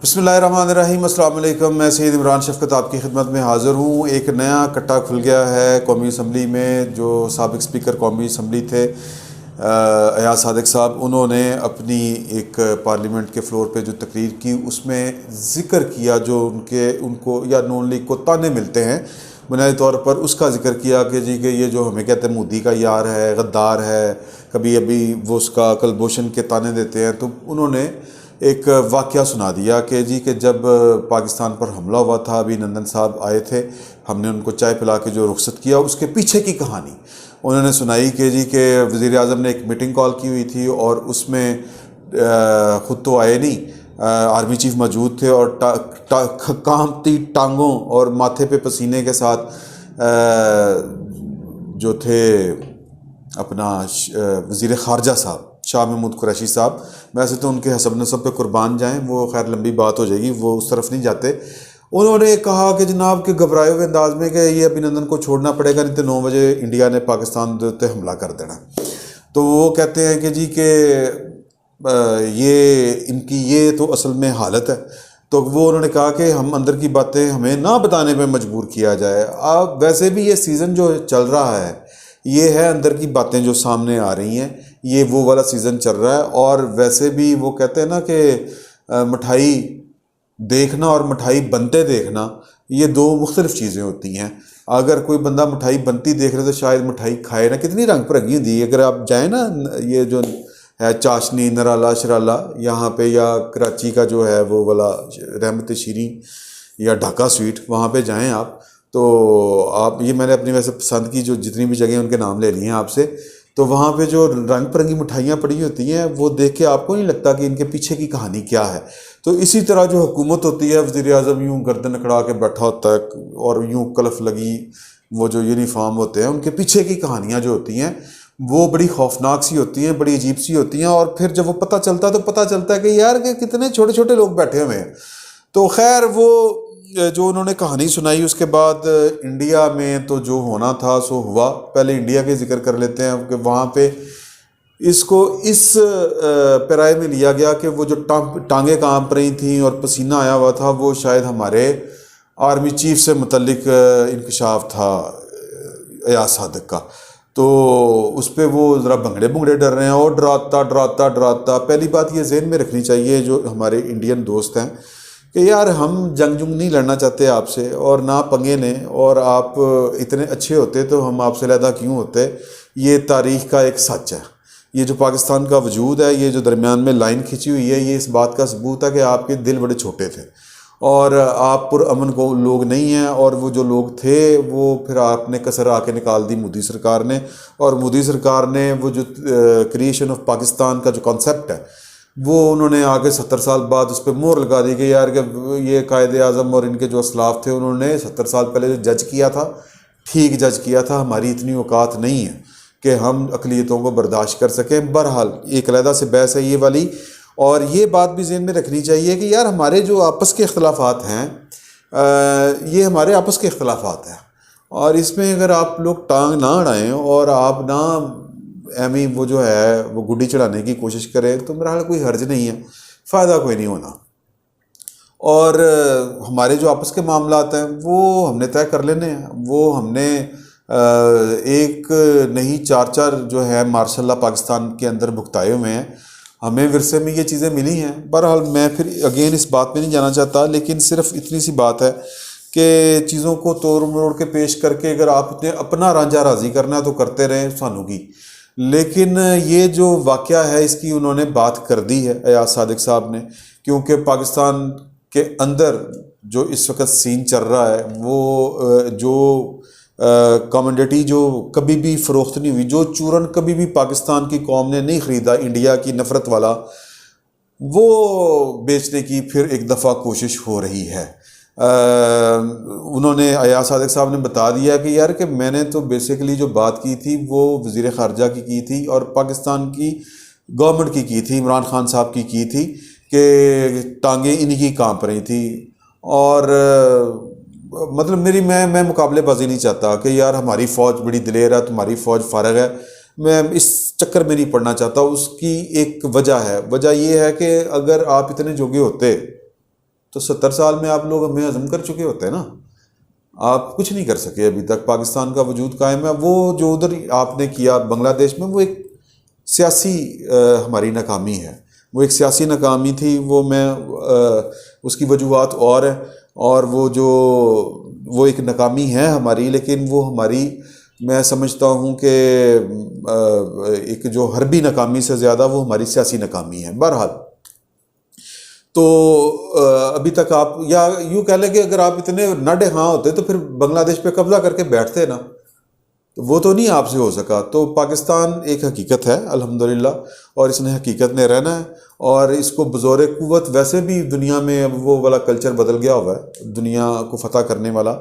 बिस्मिल्लाहिर्रहमानिर्रहीम, अस्सलाम वालेकुम। मैं सैयद इमरान शफ़क़त आपकी खिदमत में हाज़िर हूँ। एक नया कट्टा खुल गया है कौमी असम्बली में। जो साबिक़ स्पीकर कौमी असम्बली थे अयाज सादिक साहब, उन्होंने अपनी एक पार्लियामेंट के फ़्लोर पे जो तकरीर की उसमें ज़िक्र किया जो उनको या नून लीग को ताने मिलते हैं बुनियादी तौर पर, उसका ज़िक्र किया कि जी कि ये जो हमें कहते हैं मोदी का यार है, गद्दार है, कभी अभी वो उसका कलभूषण के ताने देते हैं। तो उन्होंने एक वाक़या सुना दिया कि जी कि जब पाकिस्तान पर हमला हुआ था, अभिनंदन साहब आए थे, हमने उनको चाय पिला के जो रुखसत किया उसके पीछे की कहानी उन्होंने सुनाई कि जी के वज़ीर आज़म ने एक मीटिंग कॉल की हुई थी और उसमें ख़ुद तो आए नहीं, आर्मी चीफ मौजूद थे और कांपती टांगों और माथे पे पसीने के साथ जो थे अपना वज़ीर ख़ारजा साहब शाह महमूद कुरैशी साहब, वैसे तो उनके हसब नसब पे कुर्बान जाएं, वो खैर लंबी बात हो जाएगी, वो उस तरफ नहीं जाते। उन्होंने कहा कि जनाब के घबराए हुए अंदाज में कि ये अभिनंदन को छोड़ना पड़ेगा, नहीं तो 9 बजे इंडिया ने पाकिस्तान पे हमला कर देना। तो वो कहते हैं कि जी के ये इनकी ये तो असल में हालत है। तो वो उन्होंने कहा कि हम अंदर की बातें हमें ना बताने पे मजबूर किया जाए। अब वैसे भी ये सीज़न जो चल रहा है ये है अंदर की बातें जो सामने आ रही हैं, ये वो वाला सीज़न चल रहा है। और वैसे भी वो कहते हैं ना कि मिठाई देखना और मिठाई बनते देखना ये दो मुख्तलिफ चीज़ें होती हैं। अगर कोई बंदा मिठाई बनती देख रहे तो शायद मिठाई खाए ना, कितनी रंग बिरंगी होती है। अगर आप जाएँ ना, ये जो है चाशनी, नराला, शराला यहाँ पे, या कराची का जो है वो वाला रहमत शीरी या ढाका स्वीट, वहाँ पे जाएँ आप, तो आप ये मैंने अपनी वैसे पसंद की जो जितनी भी जगह उनके नाम ले लिए हैं आपसे, तो वहाँ पे जो रंग बिरंगी मिठाइयाँ पड़ी होती हैं वो देख के आपको नहीं लगता कि इनके पीछे की कहानी क्या है। तो इसी तरह जो हुकूमत होती है, वज़ीर आज़म यूँ गर्दन अकड़ा के बैठा होता है और यूँ कलफ लगी, वो जो यूनिफॉर्म होते हैं उनके पीछे की कहानियाँ जो होती हैं वो बड़ी खौफनाक सी होती हैं, बड़ी अजीब सी होती हैं। और फिर जब वो पता चलता है तो पता चलता है कि यार कि कितने छोटे छोटे लोग बैठे हुए हैं। तो खैर वो जो उन्होंने कहानी सुनाई उसके बाद इंडिया में तो जो होना था सो हुआ। पहले इंडिया के जिक्र कर लेते हैं कि वहाँ पे इसको इस पैराए में लिया गया कि वो जो टांगे कांप रही थी और पसीना आया हुआ था वो शायद हमारे आर्मी चीफ से मुतल्लिक इंकशाफ था अयाज सादिक का। तो उस पर वो ज़रा भंगड़े भुंगड़े डर रहे हैं और डराता डराता डराता। पहली बात ये ज़हन में रखनी चाहिए जो हमारे इंडियन दोस्त हैं कि यार हम जंग जुंग नहीं लड़ना चाहते आपसे और ना पंगे लें, और आप इतने अच्छे होते तो हम आपसे अलहदा क्यों होते। ये तारीख़ का एक सच है। ये जो पाकिस्तान का वजूद है, ये जो दरमियान में लाइन खिंची हुई है, ये इस बात का सबूत है कि आपके दिल बड़े छोटे थे और आप पुरअमन को लोग नहीं हैं। और वो जो लोग थे वो फिर आपने कसर आके निकाल दी मोदी सरकार ने। और मोदी सरकार ने वो जो क्रिएशन ऑफ पाकिस्तान का जो कॉन्सेप्ट है वो उन्होंने आगे 70 साल बाद उस पर मोहर लगा दी कि यार कि ये कायदे आज़म और इनके जो असलाफ थे उन्होंने 70 साल पहले जो जज किया था ठीक जज किया था। हमारी इतनी औकात नहीं है कि हम अक़लियतों को बर्दाश्त कर सकें। बहरहाल एक अलहदा से बहस है ये वाली। और ये बात भी ज़हन में रखनी चाहिए कि यार हमारे जो आपस के अख्तिलाफ़ात हैं ये हमारे आपस के अख्तिलाफ़ात हैं, और इसमें अगर आप लोग टांग ना अड़ाएँ और आप ना एमी वो जो है वो गुड्डी चढ़ाने की कोशिश करें तो मेरा ख्याल कोई हर्ज नहीं है, फ़ायदा कोई नहीं होना। और हमारे जो आपस के मामलात हैं वो हमने तय कर लेने हैं। वो हमने एक नहीं 4-4 जो है मार्शल लॉ पाकिस्तान के अंदर भुगताए हुए हैं। हमें विरसे में ये चीज़ें मिली हैं। बहरहाल मैं फिर अगेन इस बात में नहीं जाना चाहता, लेकिन सिर्फ इतनी सी बात है कि चीज़ों को तोड़ मरोड़ के पेश करके अगर आपने अपना रांझा राज़ी करना है तो करते रहें सानू की। लेकिन ये जो वाक़या है इसकी उन्होंने बात कर दी है अयाज सादिक साहब ने, क्योंकि पाकिस्तान के अंदर जो इस वक्त सीन चल रहा है वो जो कमोडिटी जो कभी भी फ़रोख्त नहीं हुई, जो चूरन कभी भी पाकिस्तान की कौम ने नहीं ख़रीदा, इंडिया की नफ़रत वाला, वो बेचने की फिर एक दफ़ा कोशिश हो रही है। उन्होंने अयाज सादिक साहब ने बता दिया कि यार कि मैंने तो बेसिकली जो बात की थी वो वज़ीर ख़ारजा की थी और पाकिस्तान की गवर्नमेंट की थी, इमरान ख़ान साहब की थी कि टांगें इन्हीं की कांप रही थी। और मतलब मैं मुकाबलेबाजी नहीं चाहता कि यार हमारी फ़ौज बड़ी दिलेर है, तुम्हारी फ़ौज फारग है, मैं इस चक्कर में नहीं पड़ना चाहता। उसकी एक वजह है, वजह ये है कि अगर आप इतने जोगे होते तो 70 साल में आप लोग हमें हजम कर चुके होते हैं ना। आप कुछ नहीं कर सके अभी तक, पाकिस्तान का वजूद कायम है। वो जो उधर आपने किया बांग्लादेश में, वो एक सियासी हमारी नाकामी है, वो एक सियासी नाकामी थी। वो मैं उसकी वजूहात और है, और वो एक नाकामी है हमारी, लेकिन वो हमारी, मैं समझता हूँ कि एक जो हरबी नाकामी से ज़्यादा वो हमारी सियासी नाकामी है। बहरहाल, तो अभी तक आप, या यूँ कह लें कि अगर आप इतने नडे हाँ होते तो फिर बांग्लादेश पे कब्जा करके बैठते ना, तो वो तो नहीं आपसे हो सका। तो पाकिस्तान एक हकीकत है अल्हम्दुलिल्लाह, और इसने हकीकत में रहना है, और इसको बज़ौर क़ुव्वत, वैसे भी दुनिया में अब वो वाला कल्चर बदल गया हुआ है दुनिया को फ़तह करने वाला।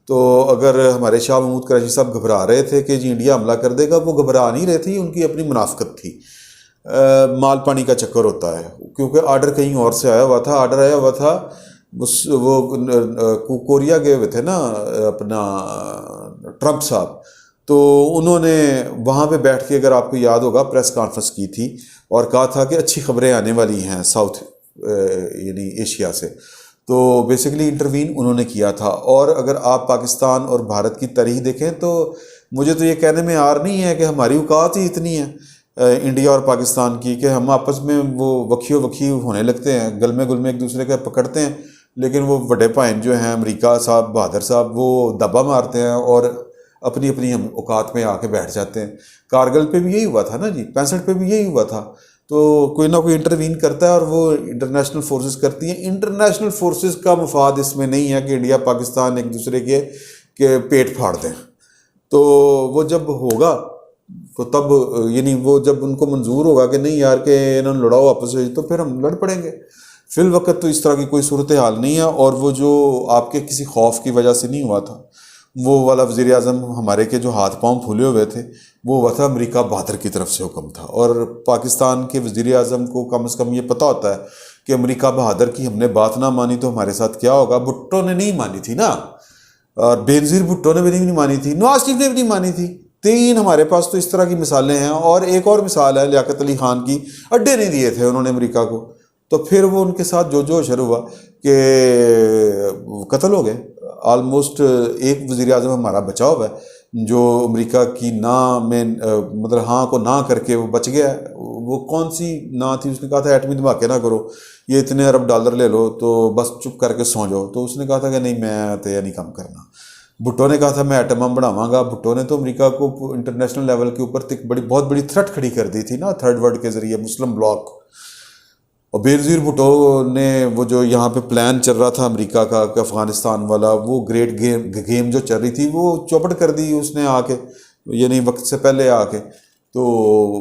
तो अगर हमारे शाह महमूद कुरैशी साहब घबरा रहे थे कि जी इंडिया हमला कर देगा, वो घबरा नहीं रहे थे, उनकी अपनी मुनाफ़कत थी। माल पानी का चक्कर होता है, क्योंकि आर्डर कहीं और से आया हुआ था। आर्डर आया हुआ था वो कोरिया गए हुए थे ना अपना ट्रंप साहब, तो उन्होंने वहाँ पे बैठ के, अगर आपको याद होगा, प्रेस कॉन्फ्रेंस की थी और कहा था कि अच्छी खबरें आने वाली हैं साउथ यानी एशिया से। तो बेसिकली इंटरवीन उन्होंने किया था। और अगर आप पाकिस्तान और भारत की तारीख देखें तो मुझे तो ये कहने में आर नहीं है कि हमारी औकात ही इतनी है इंडिया और पाकिस्तान की, कि हम आपस में वो वखियो वखी होने लगते हैं, गल में एक दूसरे के पकड़ते हैं, लेकिन वो बड़े भाइन जो हैं अमेरिका साहब, बहादुर साहब, वो दबा मारते हैं और अपनी अपनी हम औकात में आके बैठ जाते हैं। कारगिल पे भी यही हुआ था ना जी, 65 पे भी यही हुआ था। तो कोई ना कोई इंटरवीन करता है और वो इंटरनेशनल फोर्सेस करती हैं। इंटरनेशनल फोर्सेस का मफाद इसमें नहीं है कि इंडिया पाकिस्तान एक दूसरे के पेट फाड़ दें। तो वो जब होगा तो तब, यानी वो जब उनको मंजूर होगा कि नहीं यार के इन्होंने लड़ाओ आपस में, तो फिर हम लड़ पड़ेंगे। फिल वक्त तो इस तरह की कोई सूरत हाल नहीं है। और वो जो आपके किसी खौफ की वजह से नहीं हुआ था, वो वाला वज़ीर आज़म हमारे के जो हाथ पांव फूले हुए थे, वो हुआ था अमेरिका बहादुर की तरफ से हुक्म था। और पाकिस्तान के वज़ीर आज़म को कम से कम ये पता होता है कि अमेरिका बहादुर की हमने बात ना मानी तो हमारे साथ क्या होगा। भुट्टो ने नहीं मानी थी ना, और बेनज़ीर भुट्टो ने भी नहीं मानी थी, नवाज शरीफ ने भी नहीं मानी थी। 3 हमारे पास तो इस तरह की मिसालें हैं। और एक और मिसाल है लियाकत अली ख़ान की, अड्डे नहीं दिए थे उन्होंने अमेरिका को, तो फिर वो उनके साथ जो शुरू हुआ कि कत्ल हो गए। आलमोस्ट एक वज़ीर आज़म हमारा बचा हुआ है जो अमेरिका की ना में मतलब हाँ को ना करके वो बच गया। वो कौन सी ना थी, उसने कहा था एटमी धमाके ना करो, ये इतने अरब डॉलर ले लो तो बस चुप करके सो जाओ। तो उसने कहा था कि नहीं, मैं तो यह नहीं काम करना। भुट्टो ने कहा था मैं एटम बम बढ़ावांगा। भुट्टो ने तो अमेरिका को इंटरनेशनल लेवल के ऊपर बहुत बड़ी थ्रेट खड़ी कर दी थी ना, थर्ड वर्ल्ड के ज़रिए, मुस्लिम ब्लॉक। और बेनज़ीर भुट्टो ने वो जो यहाँ पे प्लान चल रहा था अमेरिका का अफ़गानिस्तान वाला, वो ग्रेट गेम जो चल रही थी, वो चौपट कर दी उसने आके, यानी वक्त से पहले आके। तो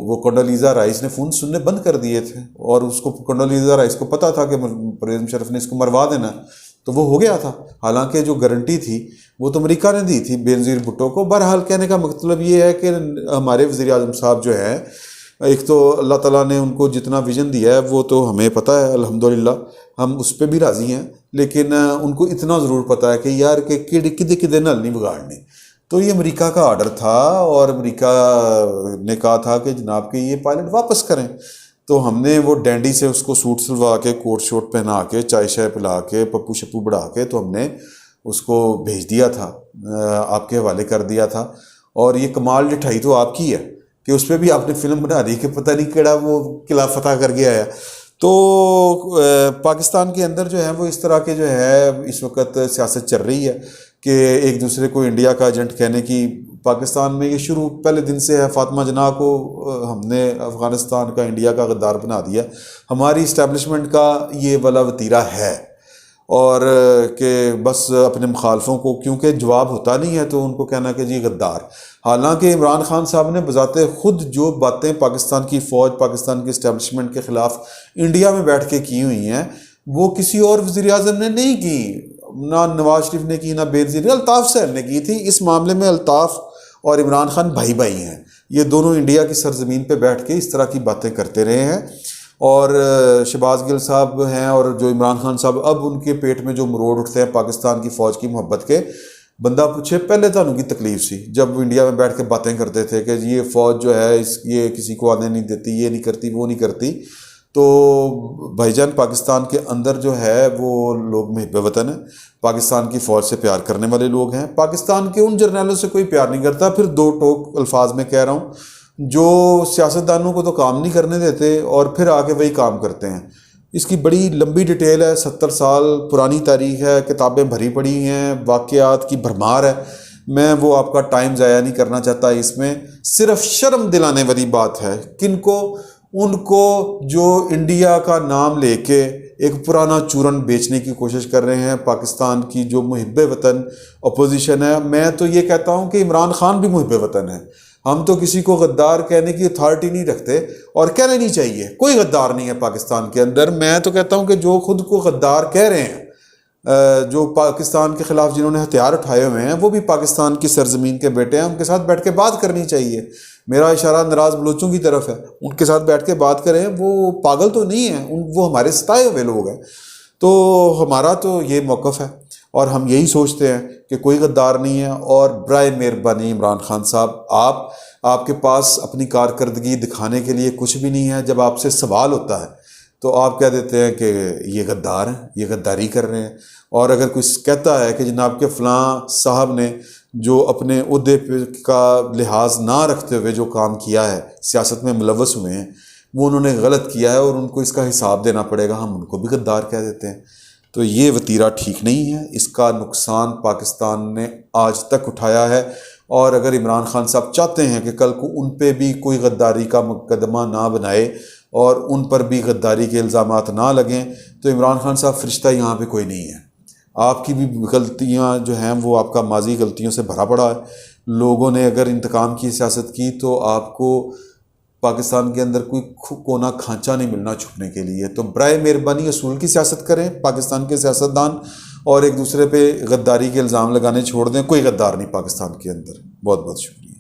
वो कोंडोलीज़ा राइस ने फ़ोन सुनने बंद कर दिए थे, और उसको कोंडोलीज़ा राइस को पता था कि परवेज़ मुशर्रफ ने इसको मरवा देना, तो वो हो गया था। हालांकि जो गारंटी थी वो तो अमेरिका ने दी थी बेनज़ीर भुट्टो को। बहरहाल कहने का मतलब ये है कि हमारे वज़ीर आज़म साहब जो है, एक तो अल्लाह ताला ने उनको जितना विज़न दिया है वो तो हमें पता है अल्हम्दुलिल्लाह, हम उस पर भी राज़ी हैं। लेकिन उनको इतना ज़रूर पता है कि यार कि किदे किदे नल नहीं बिगाड़ने। तो ये अमेरिका का आर्डर था, और अमेरिका ने कहा था कि जनाब के ये पायलट वापस करें। तो हमने वो डैंडी से उसको सूट सिलवा के, कोट शोट पहना के, चाय शाय पिला के, पप्पू शप्पू बढ़ा के, तो हमने उसको भेज दिया था, आपके हवाले कर दिया था। और ये कमाल लिठाई तो आपकी है कि उस पर भी आपने फिल्म बना दी कि पता नहीं केड़ा वो किला फतह कर गया है। तो पाकिस्तान के अंदर जो है वो इस तरह के जो है इस वक्त सियासत चल रही है कि एक दूसरे को इंडिया का एजेंट कहने की। पाकिस्तान में ये शुरू पहले दिन से है। फातिमा जना को हमने अफ़गानिस्तान का इंडिया का गद्दार बना दिया। हमारी इस्टेब्लिशमेंट का ये वाला वतीरा है, और कि बस अपने मुखालफों को, क्योंकि जवाब होता नहीं है तो उनको कहना कि जी गद्दार। हालांकि इमरान खान साहब ने बजाते खुद जो बातें पाकिस्तान की फ़ौज, पाकिस्तान की इस्टेब्लिशमेंट के ख़िलाफ़ इंडिया में बैठ के की हुई हैं, वो किसी और वज़ीर आज़म ने नहीं की। ना नवाज शरीफ ने की, ना बेनज़ीर, अल्ताफ़ साहब ने की थी। इस मामले में अल्ताफ़ और इमरान खान भाई भाई हैं। ये दोनों इंडिया की सरजमीन पर बैठ के इस तरह की बातें करते रहे हैं। और शहबाज गिल साहब हैं और जो इमरान खान साहब, अब उनके पेट में जो मरोड़ उठते हैं पाकिस्तान की फ़ौज की मोहब्बत के। बंदा पूछे पहले तो उनकी तकलीफ सी जब इंडिया में बैठ के बातें करते थे कि ये फ़ौज जो है ये किसी को आने नहीं देती, ये नहीं करती, वो नहीं करती। तो भाईजान पाकिस्तान के अंदर जो है वो लोग मुहिब वतन है, पाकिस्तान की फ़ौज से प्यार करने वाले लोग हैं। पाकिस्तान के उन जर्नैलों से कोई प्यार नहीं करता, फिर दो टोक अल्फाज में कह रहा हूँ, जो सियासतदानों को तो काम नहीं करने देते और फिर आके वही काम करते हैं। इसकी बड़ी लंबी डिटेल है, 70 साल पुरानी तारीख है, किताबें भरी पड़ी हैं, वाक़यात की भरमार है। मैं वो आपका टाइम ज़ाया नहीं करना चाहता इसमें। सिर्फ शर्म दिलाने वाली बात है किनको, उनको जो इंडिया का नाम लेके एक पुराना चूरन बेचने की कोशिश कर रहे हैं। पाकिस्तान की जो मुहिब वतन अपोजिशन है, मैं तो ये कहता हूँ कि इमरान खान भी मुहिब वतन है। हम तो किसी को गद्दार कहने की अथॉरिटी नहीं रखते और कहना नहीं चाहिए। कोई गद्दार नहीं है पाकिस्तान के अंदर। मैं तो कहता हूँ कि जो खुद को गद्दार कह रहे हैं, जो पाकिस्तान के ख़िलाफ़ जिन्होंने हथियार उठाए हुए हैं, वो भी पाकिस्तान की सरजमीन के बेटे हैं। उनके साथ बैठ के बात करनी चाहिए। मेरा इशारा नाराज़ बलोचों की तरफ है, उनके साथ बैठ के बात करें। वो पागल तो नहीं है, वो हमारे सताए हुए लोग हैं। तो हमारा तो ये मौक़िफ़ है और हम यही सोचते हैं कि कोई गद्दार नहीं है। और बराए मेहरबानी इमरान खान साहब, आपके पास अपनी कारकर्दगी दिखाने के लिए कुछ भी नहीं है। जब आपसे सवाल होता है तो आप कह देते हैं कि ये गद्दार हैं, ये गद्दारी कर रहे हैं। और अगर कोई कहता है कि जनाब के फ़लाँ साहब ने जो अपने उहदे का लिहाज ना रखते हुए जो काम किया है, सियासत में मुलव्वस हुए हैं, वो उन्होंने गलत किया है और उनको इसका हिसाब देना पड़ेगा, हम उनको भी गद्दार कह देते हैं। तो ये वतीरा ठीक नहीं है। इसका नुकसान पाकिस्तान ने आज तक उठाया है। और अगर इमरान खान साहब चाहते हैं कि कल को उन पे भी कोई गद्दारी का मुकदमा ना बनाए और उन पर भी गद्दारी के इल्ज़ामात ना लगें, तो इमरान खान साहब फरिश्ता यहाँ पे कोई नहीं है। आपकी भी गलतियाँ जो हैं वो आपका माजी गलतियों से भरा पड़ा है। लोगों ने अगर इंतकाम की सियासत की तो आपको पाकिस्तान के अंदर कोई कोना खांचा नहीं मिलना छुपने के लिए। तो बराए मेहरबानी असूल की सियासत करें पाकिस्तान के सियासतदान, और एक दूसरे पे गद्दारी के इल्ज़ाम लगाने छोड़ दें। कोई गद्दार नहीं पाकिस्तान के अंदर। बहुत बहुत शुक्रिया।